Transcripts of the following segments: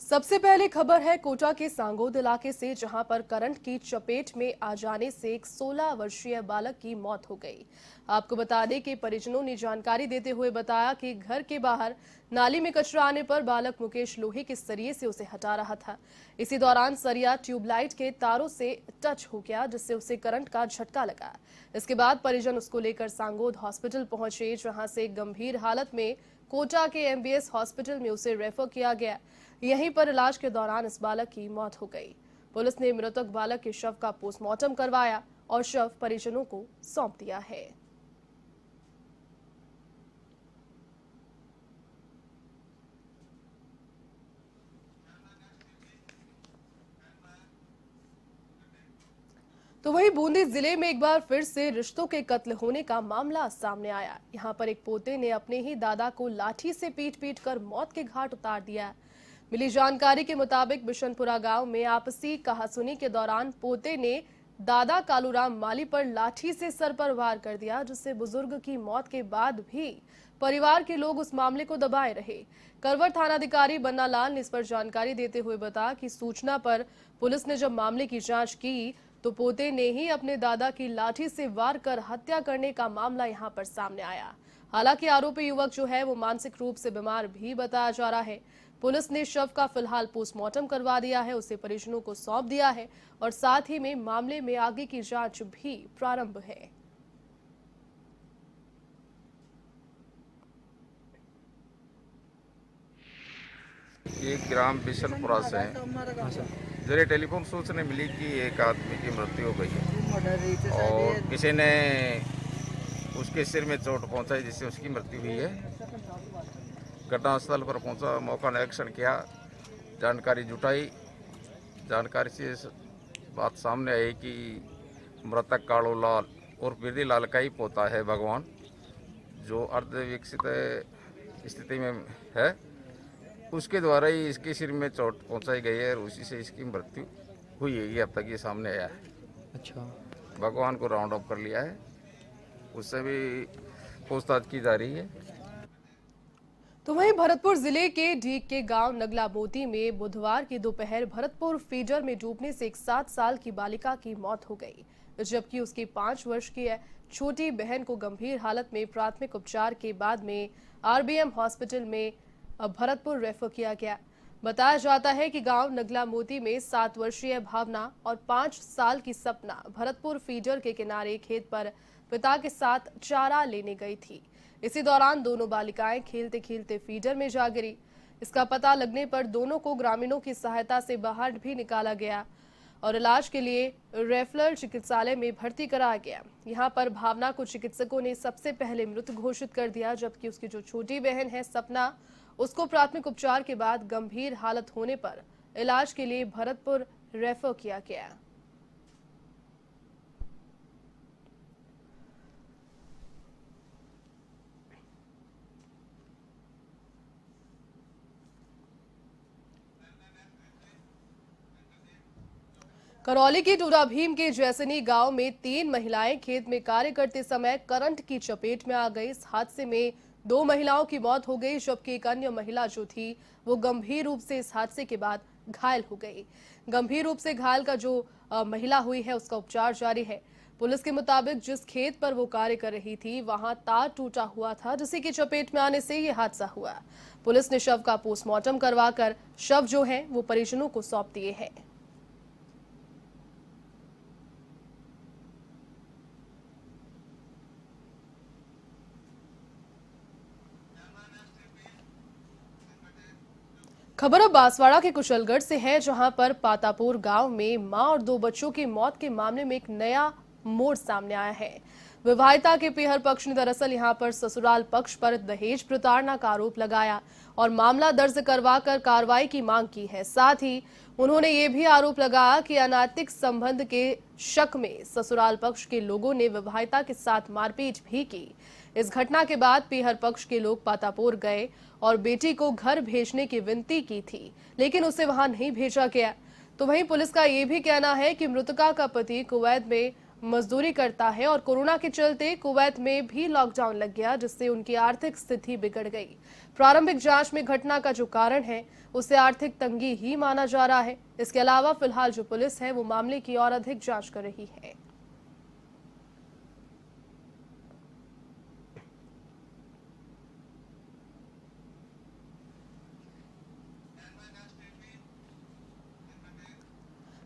सबसे पहले खबर है कोटा के सांगोद इलाके से, जहां पर करंट की चपेट में आ जाने से एक 16 वर्षीय बालक की मौत हो गई। आपको बता दें कि परिजनों ने जानकारी देते हुए बताया कि घर के बाहर नाली में कचरा आने पर बालक मुकेश लोहे के सरिये से उसे हटा रहा था। इसी दौरान सरिया ट्यूबलाइट के तारों से टच हो गया, जिससे उसे करंट का झटका लगा। इसके बाद परिजन उसको लेकर सांगोद हॉस्पिटल पहुंचे, जहां से गंभीर हालत में कोटा के एमबीएस हॉस्पिटल में उसे रेफर किया गया। यहीं पर इलाज के दौरान इस बालक की मौत हो गई। पुलिस ने मृतक बालक के शव का पोस्टमार्टम करवाया और शव परिजनों को सौंप दिया है। तो वहीं बूंदी जिले में एक बार फिर से रिश्तों के कत्ल होने का मामला सामने आया। यहां पर एक पोते ने अपने ही दादा को लाठी से पीट कर मौत के घाट उतार दिया। मिली जानकारी के मुताबिक बिशनपुरा गांव में आपसी कहासुनी के दौरान पोते ने दादा कालूराम माली पर लाठी से सर पर वार कर दिया, जिससे बुजुर्ग की मौत के बाद भी परिवार के लोग उस मामले को दबाए रहे। करवर थानाधिकारी बन्ना लाल ने इस पर जानकारी देते हुए बताया कि सूचना पर पुलिस ने जब मामले की जांच की तो पोते ने ही अपने दादा की लाठी से वार कर हत्या करने का मामला यहां पर सामने आया। हालांकि आरोपी युवक जो है वो मानसिक रूप से बीमार भी बताया जा रहा है। पुलिस ने शव का फिलहाल पोस्टमार्टम करवा दिया है, उसे परिजनों को सौंप दिया है और साथ ही में मामले में आगे की जांच भी प्रारंभ है। ये ग्राम बिशनपुरा से है। जरिए टेलीफोन सूचना मिली कि एक आदमी की मृत्यु हो गई है और किसी ने उसके सिर में चोट पहुंचाई, जिससे उसकी मृत्यु हुई है। घटनास्थल पर पहुंचा, मौका निरीक्षण किया, जानकारी जुटाई। जानकारी से बात सामने आई कि मृतक कालू लाल और बिरदी लाल का ही पोता है भगवान, जो अर्ध विकसित स्थिति में है। उसके द्वारा ही इसके सिर में चोट पहुंचाई गई है और उसी से इसकी मृत्यु हुई है। ये अब तक ये सामने आया है। अच्छा, भगवान को राउंड अप कर लिया है, उससे भी पूछताछ की जा रही है। तो वहीं भरतपुर जिले के ढीक के गांव नगला मोती में बुधवार की दोपहर भरतपुर फीडर में डूबने से एक 7 साल की बालिका की मौत हो गई, जबकि उसकी 5 वर्ष की छोटी बहन को गंभीर हालत में प्राथमिक उपचार के बाद में आरबीएम हॉस्पिटल में भरतपुर रेफर किया गया। बताया जाता है कि गांव नगला मोती में 7 वर्षीय भावना और 5 साल की सपना भरतपुर फीडर के किनारे खेत पर पिता के साथ चारा लेने गई थी। इसी दौरान दोनों बालिकाएं खेलते खेलते फीडर में जा गिरी। इसका पता लगने पर दोनों को ग्रामीणों की सहायता से बाहर भी निकाला गया और इलाज के लिए रेफरल चिकित्सालय में भर्ती कराया गया। यहां पर भावना को चिकित्सकों ने सबसे पहले मृत घोषित कर दिया, जबकि उसकी जो छोटी बहन है सपना, उसको प्राथमिक उपचार के बाद गंभीर हालत होने पर इलाज के लिए भरतपुर रेफर किया गया। करौली के टूरा भीम के जैसनी गांव में 3 महिलाएं खेत में कार्य करते समय करंट की चपेट में आ गई। इस हादसे में 2 महिलाओं की मौत हो गई, जबकि एक अन्य महिला जो थी वो गंभीर रूप से इस हादसे के बाद घायल हो गई। गंभीर रूप से घायल का जो महिला हुई है उसका उपचार जारी है। पुलिस के मुताबिक जिस खेत पर वो कार्य कर रही थी वहां तार टूटा हुआ था, जिसी की चपेट में आने से ये हादसा हुआ। पुलिस ने शव का पोस्टमार्टम करवाकर शव जो है वो परिजनों को सौंप दिए हैं। खबर अब बांसवाड़ा के कुशलगढ़ से है, जहां पर पातापुर गांव में मां और 2 बच्चों की मौत के मामले में एक नया मोड़ सामने आया है। विवाहिता के पीहर पक्ष ने दरअसल यहां पर ससुराल पक्ष पर दहेज प्रताड़ना का आरोप लगाया और मामला दर्ज करवाकर कार्रवाई की मांग की है। साथ ही उन्होंने ये भी आरोप लगाया कि अनैतिक संबंध के शक में ससुराल पक्ष के लोगों ने विवाहिता के साथ मारपीट भी की। इस घटना के बाद पीहर पक्ष के लोग पातापुर गए और बेटी को घर भेजने की विनती की थी, लेकिन उसे वहां नहीं भेजा गया। तो वहीं पुलिस का ये भी कहना है कि मृतका का पति कुवैत में मजदूरी करता है और कोरोना के चलते कुवैत में भी लॉकडाउन लग गया, जिससे उनकी आर्थिक स्थिति बिगड़ गई। प्रारंभिक जांच में घटना का जो कारण है उसे आर्थिक तंगी ही माना जा रहा है। इसके अलावा फिलहाल जो पुलिस है वो मामले की और अधिक जांच कर रही है।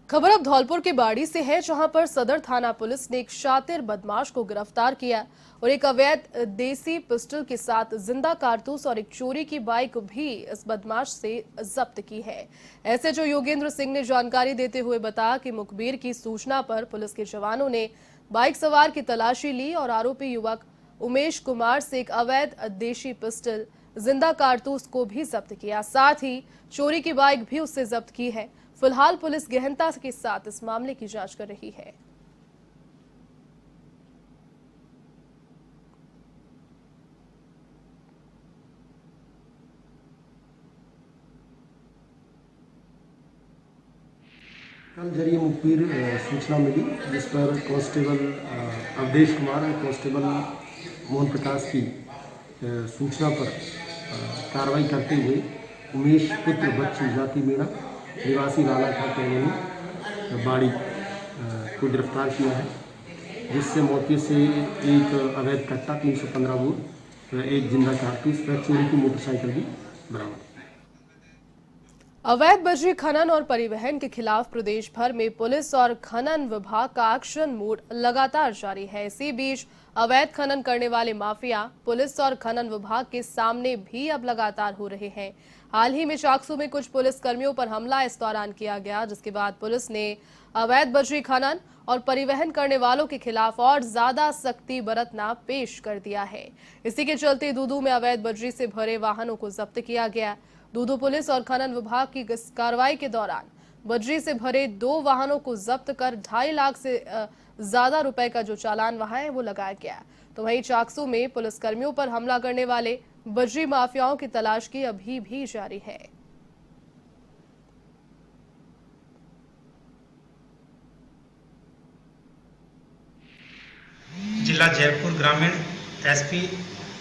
खबर अब धौलपुर के बाड़ी से है, जहां पर सदर थाना पुलिस ने एक शातिर बदमाश को गिरफ्तार किया और एक अवैध देसी पिस्टल के साथ जिंदा कारतूस और एक चोरी की बाइक भी इस बदमाश से जब्त की है। एसएचओ योगेंद्र सिंह ने जानकारी देते हुए बताया कि मुखबिर की सूचना पर पुलिस के जवानों ने बाइक सवार की तलाशी ली और आरोपी युवक उमेश कुमार से एक अवैध देशी पिस्टल, जिंदा कारतूस को भी जब्त किया। साथ ही चोरी की बाइक भी उससे जब्त की है। फिलहाल पुलिस गहनता के साथ इस मामले की जांच कर रही है। कल जरिए मुखबिर सूचना मिली, जिस पर कांस्टेबल अवधेश कुमार और कांस्टेबल मोहन प्रकाश की सूचना पर कार्रवाई करते हुए उमेश पुत्र बच्चू जाति मीणा निवासी लालाघाट कॉलोनी बाड़ी को गिरफ्तार किया है, जिससे मौके से एक अवैध कट्टा 315 बोर, एक जिंदा कारतूस व चोरी की मोटरसाइकिल भी बरामद। अवैध बजरी खनन और परिवहन के खिलाफ प्रदेश भर में पुलिस और खनन विभाग का एक्शन मोड लगातार जारी है। इसी बीच अवैध खनन करने वाले माफिया पुलिस और खनन विभाग के सामने भी अब लगातार हो रहे हैं। हाल ही में चाकसू में कुछ पुलिस कर्मियों पर हमला इस दौरान किया गया, जिसके बाद पुलिस ने अवैध बजरी खनन और परिवहन करने वालों के खिलाफ और ज्यादा सख्ती बरतना पेश कर दिया है। इसी के चलते दूदू में अवैध बजरी से भरे वाहनों को जब्त किया गया। दूदू पुलिस और खनन विभाग की कार्रवाई के दौरान बजरी से भरे 2 वाहनों को जब्त कर 2.5 लाख से ज्यादा रुपए का जो चालान वहां है वो लगाया गया। तो वहीं चाकसू में पुलिसकर्मियों पर हमला करने वाले बजरी माफियाओं की तलाश की अभी भी जारी है। जिला जयपुर ग्रामीण एसपी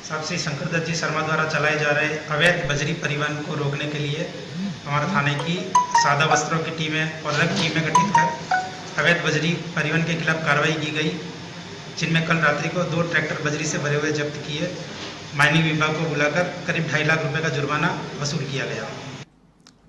साक्षी शंकर दत्त जी शर्मा द्वारा चलाए जा रहे अवैध बजरी परिवहन को रोकने के लिए हमारे थाने की सादा वस्त्रों की टीमें और अलग टीमें गठित कर अवैध बजरी परिवहन के खिलाफ कार्रवाई की गई, जिनमें कल रात्रि को 2 ट्रैक्टर बजरी से भरे हुए जब्त किए। माइनिंग विभाग को बुलाकर करीब 2.5 लाख रुपए का जुर्माना वसूल किया गया।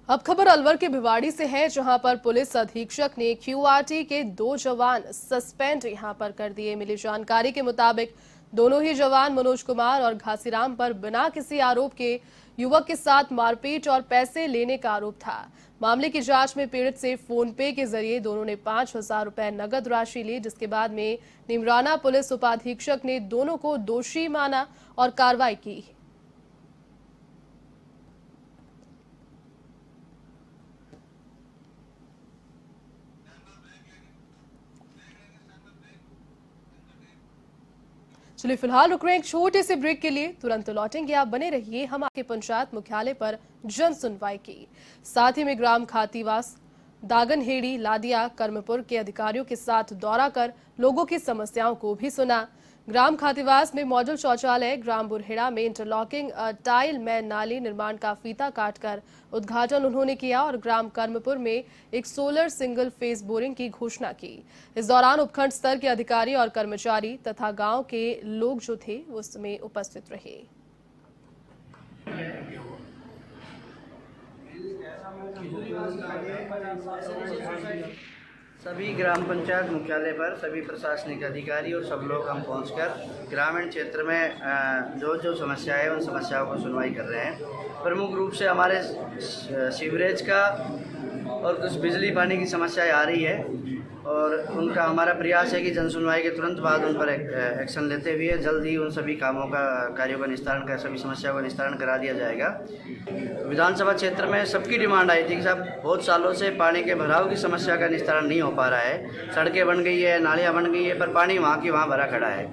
अब खबर अलवर के भिवाड़ी से है, जहां पर पुलिस अधीक्षक ने क्यूआरटी के 2 जवान सस्पेंड यहां पर कर दिए। मिली जानकारी के मुताबिक दोनों ही जवान मनोज कुमार और घासीराम पर बिना किसी आरोप के युवक के साथ मारपीट और पैसे लेने का आरोप था। मामले की जांच में पीड़ित से फोन पे के जरिए दोनों ने 5,000 रुपए नगद राशि ली, जिसके बाद में निमराना पुलिस उपाधीक्षक ने दोनों को दोषी माना और कार्रवाई की। चलिए फिलहाल रुक रहे हैं एक छोटे से ब्रेक के लिए, तुरंत लौटेंगे। आप बने रहिए हम आपके पंचायत मुख्यालय पर जन सुनवाई की। साथ ही में ग्राम खातीवास, दागनहेड़ी, लादिया, कर्मपुर के अधिकारियों के साथ दौरा कर लोगों की समस्याओं को भी सुना। ग्राम खातीवास में मॉडल शौचालय, ग्राम बुरहेड़ा में इंटरलॉकिंग टाइल में नाली निर्माण का फीता काटकर उद्घाटन उन्होंने किया और ग्राम कर्मपुर में एक सोलर सिंगल फेस बोरिंग की घोषणा की। इस दौरान उपखंड स्तर के अधिकारी और कर्मचारी तथा गांव के लोग जो थे उसमें उपस्थित रहे। सभी ग्राम पंचायत मुख्यालय पर सभी प्रशासनिक अधिकारी और सब लोग हम पहुंचकर ग्रामीण क्षेत्र में जो समस्या है उन समस्याओं को सुनवाई कर रहे हैं। प्रमुख रूप से हमारे सीवरेज का और कुछ बिजली पानी की समस्याएं आ रही है और उनका हमारा प्रयास है कि जन सुनवाई के तुरंत बाद उन पर एक्शन लेते हुए जल्द ही उन सभी कार्यों का निस्तारण कर सभी समस्याओं का निस्तारण करा दिया जाएगा। विधानसभा क्षेत्र में सबकी डिमांड आई थी कि साहब बहुत सालों से पानी के भराव की समस्या का निस्तारण नहीं हो पा रहा है। सड़कें बन गई है, नालियाँ बन गई है, पर पानी वहाँ की वहाँ भरा खड़ा है।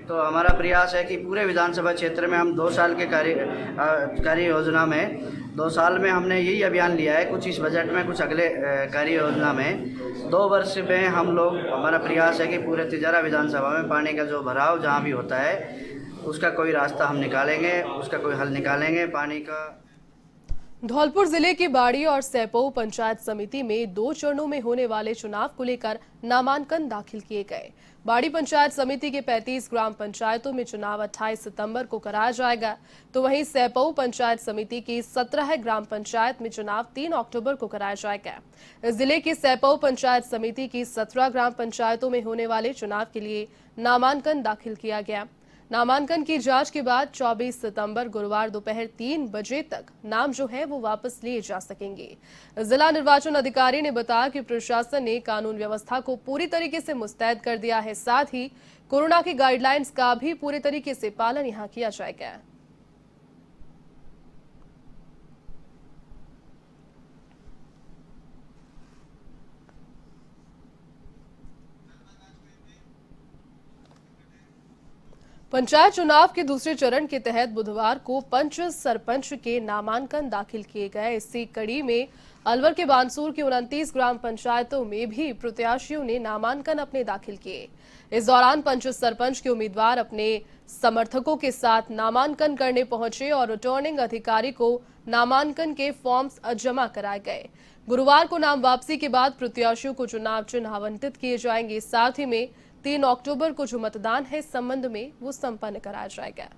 तो हमारा प्रयास है कि पूरे विधानसभा क्षेत्र में हम 2 साल के कार्य योजना में 2 साल में हमने यही अभियान लिया है, कुछ इस बजट में, कुछ अगले कार्य योजना में 2 वर्ष में हम लोग, हमारा प्रयास है कि पूरे तिजारा विधानसभा में पानी का जो भराव जहाँ भी होता है उसका कोई रास्ता हम निकालेंगे, उसका कोई हल निकालेंगे पानी का। धौलपुर जिले की बाड़ी और सैपऊ पंचायत समिति में 2 चरणों में होने वाले चुनाव को लेकर नामांकन दाखिल किए गए। बाड़ी पंचायत समिति के 35 ग्राम पंचायतों में चुनाव 28 सितंबर को कराया जाएगा, तो वहीं सैपऊ पंचायत समिति की 17 ग्राम पंचायत में चुनाव 3 अक्टूबर को कराया जाएगा। जिले की सैपऊ पंचायत समिति की 17 ग्राम पंचायतों में होने वाले चुनाव के लिए नामांकन दाखिल किया गया। नामांकन की जांच के बाद 24 सितंबर गुरुवार दोपहर 3 बजे तक नाम जो है वो वापस लिए जा सकेंगे। जिला निर्वाचन अधिकारी ने बताया कि प्रशासन ने कानून व्यवस्था को पूरी तरीके से मुस्तैद कर दिया है, साथ ही कोरोना की गाइडलाइंस का भी पूरे तरीके से पालन यहां किया जाएगा। पंचायत चुनाव के दूसरे चरण के तहत बुधवार को पंच सरपंच के नामांकन दाखिल किए गए। इसी कड़ी में अलवर के बानसूर की 29 ग्राम पंचायतों में भी प्रत्याशियों ने नामांकन अपने दाखिल किए। इस दौरान पंच सरपंच के उम्मीदवार अपने समर्थकों के साथ नामांकन करने पहुंचे और रिटर्निंग अधिकारी को नामांकन के फॉर्म्स जमा कराए गए। गुरुवार को नाम वापसी के बाद प्रत्याशियों को चुनाव चिन्ह आवंटित किए जाएंगे। साथ ही में 3 अक्टूबर को जो मतदान है इस संबंध में वो संपन्न कराया जाएगा।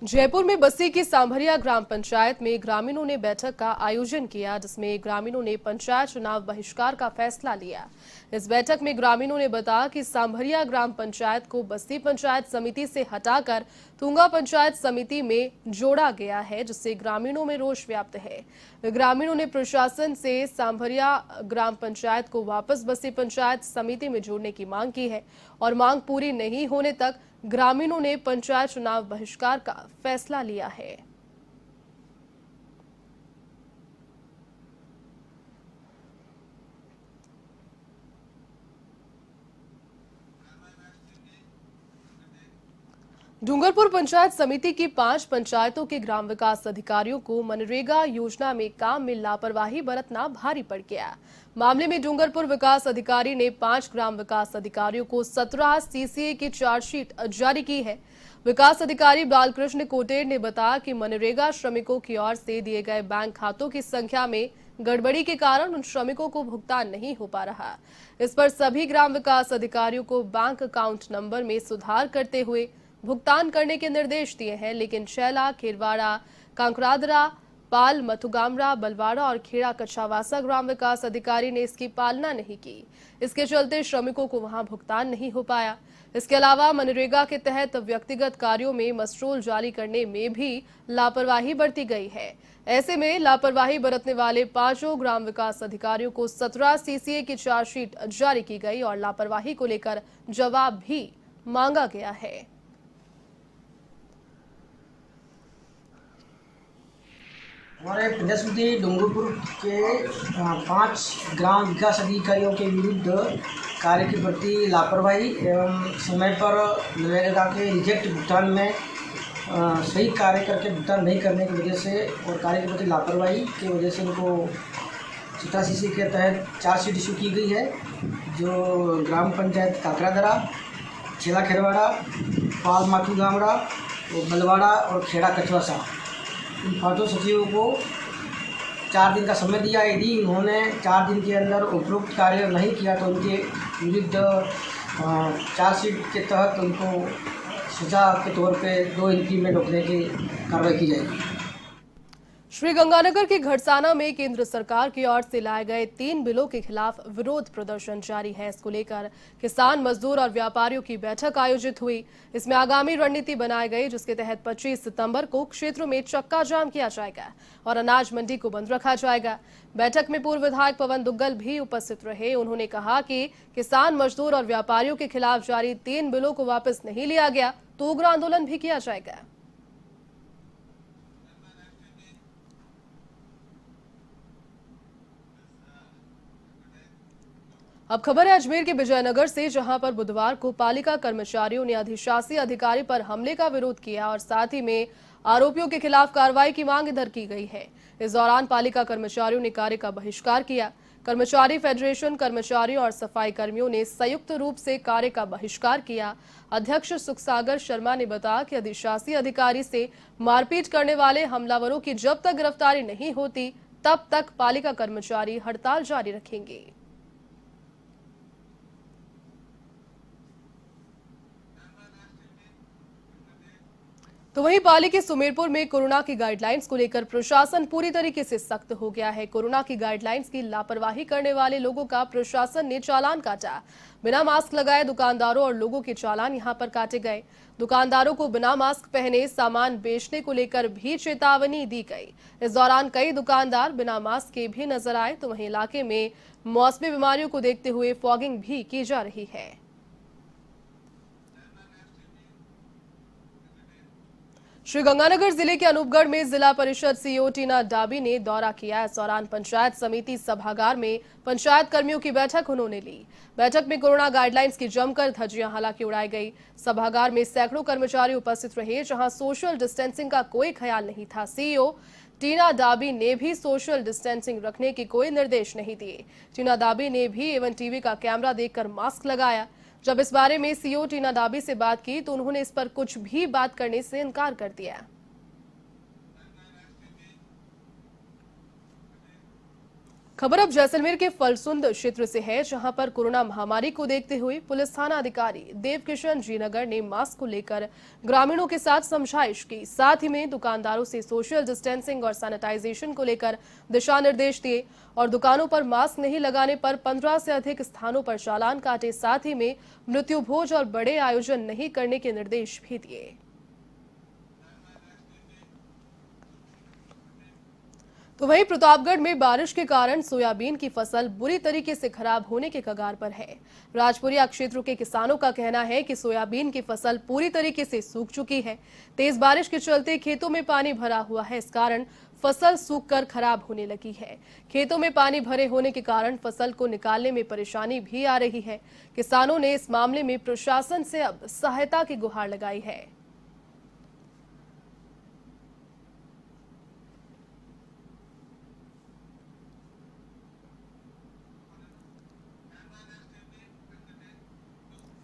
जयपुर में बस्सी की सांभरिया ग्राम पंचायत में ग्रामीणों ने बैठक का आयोजन किया, जिसमें ग्रामीणों ने पंचायत चुनाव बहिष्कार का फैसला लिया। इस बैठक में ग्रामीणों ने बताया कि सांभरिया ग्राम पंचायत को बस्सी पंचायत समिति से हटाकर तुंगा पंचायत समिति में जोड़ा गया है, जिससे ग्रामीणों में रोष व्याप्त है। ग्रामीणों ने प्रशासन से सांभरिया ग्राम पंचायत को वापस बस्सी पंचायत समिति में जोड़ने की मांग की है और मांग पूरी नहीं होने तक ग्रामीणों ने पंचायत चुनाव बहिष्कार का फैसला लिया है। डूंगरपुर पंचायत समिति की 5 पंचायतों के ग्राम विकास अधिकारियों को मनरेगा योजना में काम में लापरवाही बरतना भारी पड़ गया। मामले में डूंगरपुर विकास अधिकारी ने 5 ग्राम विकास अधिकारियों को 17 सीसीए की चार्जशीट जारी की है। विकास अधिकारी बालकृष्ण कोटेर ने बताया कि मनरेगा श्रमिकों की ओर से दिए गए बैंक खातों की संख्या में गड़बड़ी के कारण उन श्रमिकों को भुगतान नहीं हो पा रहा। इस पर सभी ग्राम विकास अधिकारियों को बैंक अकाउंट नंबर में सुधार करते हुए भुगतान करने के निर्देश दिए हैं, लेकिन शैला, खेरवाड़ा, कांकरादरा, पाल, मथुगामरा, बलवाड़ा और खेड़ा कच्चावासा ग्राम विकास अधिकारी ने इसकी पालना नहीं की। इसके चलते श्रमिकों को वहां भुगतान नहीं हो पाया। इसके अलावा मनरेगा के तहत व्यक्तिगत कार्यों में मस्ट्रोल जारी करने में भी लापरवाही बरती गई है। ऐसे में लापरवाही बरतने वाले 5 ग्राम विकास अधिकारियों को 17 सीसीए की चार्जशीट जारी की गई और लापरवाही को लेकर जवाब भी मांगा गया है। हमारे पंचायत समिति डूंगरपुर के 5 ग्राम विकास अधिकारियों के विरुद्ध कार्य के प्रति लापरवाही एवं समय पर मनरेगा के रिजेक्ट भुगतान में सही कार्य करके भुगतान नहीं करने की वजह से और कार्य के प्रति लापरवाही की वजह से उनको 17 सीसी के तहत चार्जशीट इशू की गई है, जो ग्राम पंचायत काकरादरा, छेला खेरवाड़ा, पाल माथुगामड़ा, बलवाड़ा और खेड़ा कचवासा, इन 5 सचिवों को 4 दिन का समय दिया। यदि इन्होंने 4 दिन के अंदर उपरोक्त कार्य नहीं किया तो उनके विरुद्ध चार्जशीट के तहत उनको सजा के तौर पे 2 इंक्रीमेंट रोकने की कार्रवाई की जाएगी। श्रीगंगानगर के घड़साना में केंद्र सरकार की ओर से लाए गए 3 बिलों के खिलाफ विरोध प्रदर्शन जारी है। इसको लेकर किसान, मजदूर और व्यापारियों की बैठक आयोजित हुई। इसमें आगामी रणनीति बनाई गई, जिसके तहत 25 सितंबर को क्षेत्रों में चक्का जाम किया जाएगा और अनाज मंडी को बंद रखा जाएगा। बैठक में पूर्व विधायक पवन दुग्गल भी उपस्थित रहे। उन्होंने कहा कि किसान, मजदूर और व्यापारियों के खिलाफ जारी 3 बिलों को वापस नहीं लिया गया तो उग्र आंदोलन भी किया जाएगा। अब खबर है अजमेर के विजयनगर से, जहां पर बुधवार को पालिका कर्मचारियों ने अधिशासी अधिकारी पर हमले का विरोध किया और साथ ही में आरोपियों के खिलाफ कार्रवाई की मांग इधर की गई है। इस दौरान पालिका कर्मचारियों ने कार्य का बहिष्कार किया। कर्मचारी फेडरेशन कर्मचारियों और सफाई कर्मियों ने संयुक्त रूप से कार्य का बहिष्कार किया। अध्यक्ष सुखसागर शर्मा ने बताया कि अधिशासी अधिकारी से मारपीट करने वाले हमलावरों की जब तक गिरफ्तारी नहीं होती तब तक पालिका कर्मचारी हड़ताल जारी रखेंगे। तो वहीं पाली के सुमेरपुर में कोरोना की गाइडलाइंस को लेकर प्रशासन पूरी तरीके से सख्त हो गया है। कोरोना की गाइडलाइंस की लापरवाही करने वाले लोगों का प्रशासन ने चालान काटा। बिना मास्क लगाए दुकानदारों और लोगों के चालान यहां पर काटे गए। दुकानदारों को बिना मास्क पहने सामान बेचने को लेकर भी चेतावनी दी गई। इस दौरान कई दुकानदार बिना मास्क के भी नजर आए। तो वहीं इलाके में मौसमी बीमारियों को देखते हुए फॉगिंग भी की जा रही है। श्रीगंगानगर जिले के अनूपगढ़ में जिला परिषद सीईओ टीना डाबी ने दौरा किया। इस दौरान पंचायत समिति सभागार में पंचायत कर्मियों की बैठक उन्होंने ली। बैठक में कोरोना गाइडलाइंस की जमकर धज्जियां हालांकि उड़ाई गई। सभागार में सैकड़ों कर्मचारी उपस्थित रहे, जहां सोशल डिस्टेंसिंग का कोई ख्याल नहीं था। सीईओ टीना डाबी ने भी सोशल डिस्टेंसिंग रखने के कोई निर्देश नहीं दिए। टीना डाबी ने भी एवन टीवी का कैमरा देखकर मास्क लगाया। जब इस बारे में सीईओ टीना डाबी से बात की तो उन्होंने इस पर कुछ भी बात करने से इनकार कर दिया। खबर अब जैसलमेर के फलसुंद क्षेत्र से है, जहां पर कोरोना महामारी को देखते हुए पुलिस थाना अधिकारी देवकिशन जीनगर ने मास्क को लेकर ग्रामीणों के साथ समझाइश की। साथ ही में दुकानदारों से सोशल डिस्टेंसिंग और सैनिटाइजेशन को लेकर दिशा निर्देश दिए और दुकानों पर मास्क नहीं लगाने पर 15 से अधिक स्थानों पर चालान काटे। साथ ही में मृत्यु भोज और बड़े आयोजन नहीं करने के निर्देश भी दिए। तो वहीं प्रतापगढ़ में बारिश के कारण सोयाबीन की फसल बुरी तरीके से खराब होने के कगार पर है। राजपुरिया क्षेत्र के किसानों का कहना है कि सोयाबीन की फसल पूरी तरीके से सूख चुकी है। तेज बारिश के चलते खेतों में पानी भरा हुआ है। इस कारण फसल सूखकर खराब होने लगी है। खेतों में पानी भरे होने के कारण फसल को निकालने में परेशानी भी आ रही है। किसानों ने इस मामले में प्रशासन से अब सहायता की गुहार लगाई है।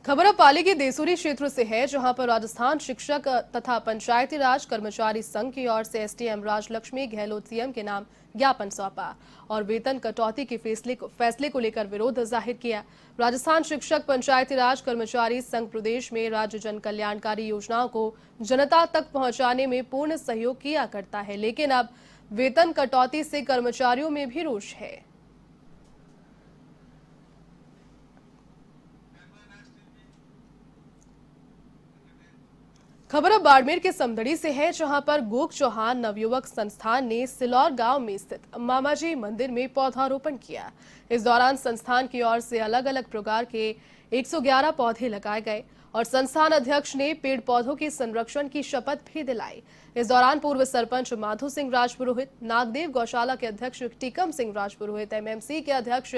खबर अब पाली के देसूरी क्षेत्र से है, जहां पर राजस्थान शिक्षक तथा पंचायती राज कर्मचारी संघ की ओर से एसडीएम राजलक्ष्मी गहलोत सीएम के नाम ज्ञापन सौंपा और वेतन कटौती के फैसले को लेकर विरोध जाहिर किया। राजस्थान शिक्षक पंचायती राज कर्मचारी संघ प्रदेश में राज्य जन कल्याणकारी योजनाओं को जनता तक पहुंचाने में पूर्ण सहयोग किया करता है, लेकिन अब वेतन कटौती से कर्मचारियों में भी रोष है। खबर अब बाड़मेर के समदड़ी से है, जहां पर गोक चौहान नवयुवक संस्थान ने सिलौर गांव में स्थित मामाजी मंदिर में पौधारोपण किया। इस दौरान संस्थान की ओर से अलग अलग प्रकार के 111 पौधे लगाए गए और संस्थान अध्यक्ष ने पेड़ पौधों के संरक्षण की शपथ भी दिलाई। इस दौरान पूर्व सरपंच माधो सिंह राजपुरोहित, नागदेव गौशाला के अध्यक्ष टीकम सिंह राजपुरोहित, एमएमसी के अध्यक्ष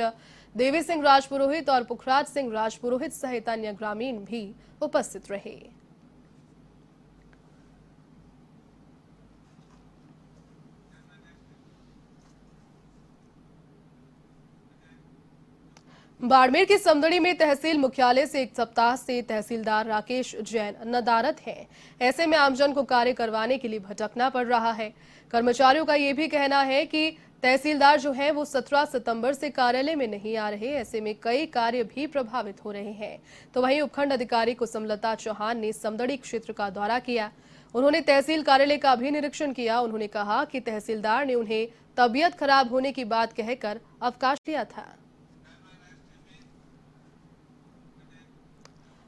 देवी सिंह राजपुरोहित और पुखराज सिंह राजपुरोहित सहित अन्य ग्रामीण भी उपस्थित रहे। बाड़मेर के समदड़ी में तहसील मुख्यालय से एक सप्ताह से तहसीलदार राकेश जैन नदारत हैं। ऐसे में आमजन को कार्य करवाने के लिए भटकना पड़ रहा है। कर्मचारियों का ये भी कहना है कि तहसीलदार जो है वो 17 सितंबर से कार्यालय में नहीं आ रहे। ऐसे में कई कार्य भी प्रभावित हो रहे हैं। तो वहीं उपखंड अधिकारी कुसुमलता चौहान ने समदड़ी क्षेत्र का दौरा किया। उन्होंने तहसील कार्यालय का भी निरीक्षण किया। उन्होंने कहा कि तहसीलदार ने उन्हें तबीयत खराब होने की बात कहकर अवकाश दिया था।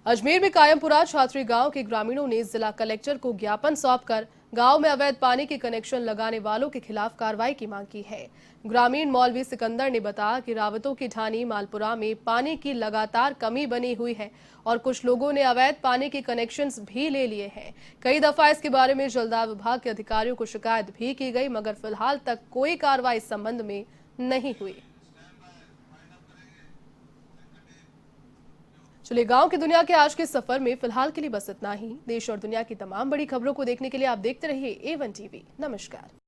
अजमेर में कायमपुरा छात्री गांव के ग्रामीणों ने जिला कलेक्टर को ज्ञापन सौंपकर गांव में अवैध पानी के कनेक्शन लगाने वालों के खिलाफ कार्रवाई की मांग की है। ग्रामीण मौलवी सिकंदर ने बताया कि रावतों की ढानी मालपुरा में पानी की लगातार कमी बनी हुई है और कुछ लोगों ने अवैध पानी के कनेक्शंस भी ले लिए हैं। कई दफा इसके बारे में जलदाय विभाग के अधिकारियों को शिकायत भी की गई, मगर फिलहाल तक कोई कार्रवाई इस संबंध में नहीं हुई। चलिए, गांव की दुनिया के आज के सफर में फिलहाल के लिए बस इतना ही। देश और दुनिया की तमाम बड़ी खबरों को देखने के लिए आप देखते रहिए A1 TV। नमस्कार।